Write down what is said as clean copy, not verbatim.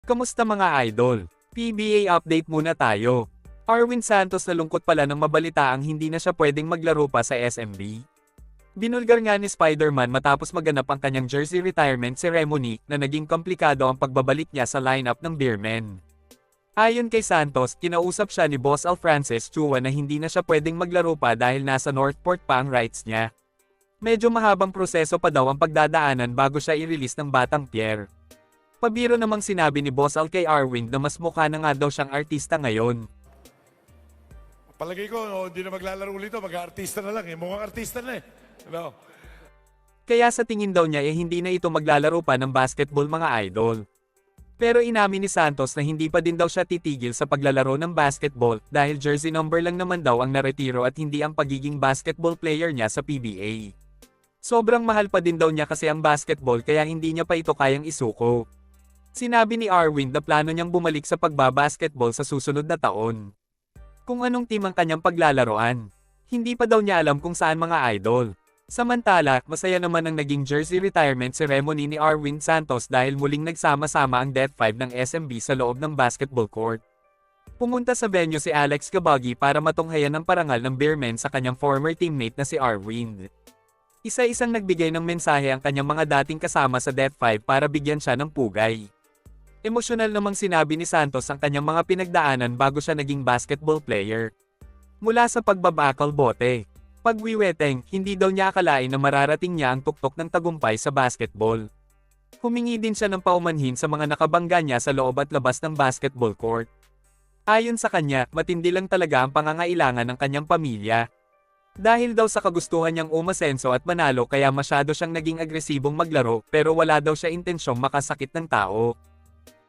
Kamusta mga idol? PBA update muna tayo. Arwin Santos nalungkot pala nang mabalitaang hindi na siya pwedeng maglaro pa sa SMB. Binulgar nga ni Spider-Man matapos maganap ang kanyang jersey retirement ceremony na naging komplikado ang pagbabalik niya sa lineup ng Beermen. Ayon kay Santos, kinausap siya ni Boss Al Francis Chua na hindi na siya pwedeng maglaro pa dahil nasa Northport pa ang rights niya. Medyo mahabang proseso pa daw ang pagdadaanan bago siya i-release ng Batang Pierre. Pabiro namang sinabi ni Boss Al kay Arwin na mas mukha na nga daw siyang artista ngayon. Palagay ko, hindi na maglalaro ulit ito, mag-artista na lang eh. Mukhang artista na eh. No? Kaya sa tingin daw niya hindi na ito maglalaro pa ng basketball mga idol. Pero inamin ni Santos na hindi pa din daw siya titigil sa paglalaro ng basketball dahil jersey number lang naman daw ang naretiro at hindi ang pagiging basketball player niya sa PBA. Sobrang mahal pa din daw niya kasi ang basketball kaya hindi niya pa ito kayang isuko. Sinabi ni Arwin na plano niyang bumalik sa pagbabasketball sa susunod na taon. Kung anong team ang kanyang paglalaroan. Hindi pa daw niya alam kung saan mga idol. Samantala, masaya naman ang naging jersey retirement ceremony ni Arwin Santos dahil muling nagsama-sama ang Death 5 ng SMB sa loob ng basketball court. Pumunta sa venue si Alex Kabagi para matunghayan ang parangal ng Beermen sa kanyang former teammate na si Arwin. Isa-isang nagbigay ng mensahe ang kanyang mga dating kasama sa Death 5 para bigyan siya ng pugay. Emosyonal namang sinabi ni Santos ang kanyang mga pinagdaanan bago siya naging basketball player. Mula sa pagbabakal bote, pagwiweteng, hindi daw niya akalain na mararating niya ang tuktok ng tagumpay sa basketball. Humingi din siya ng paumanhin sa mga nakabangga niya sa loob at labas ng basketball court. Ayon sa kanya, matindi lang talaga ang pangangailangan ng kanyang pamilya. Dahil daw sa kagustuhan niyang umasenso at manalo kaya masyado siyang naging agresibong maglaro pero wala daw siya intensyong makasakit ng tao.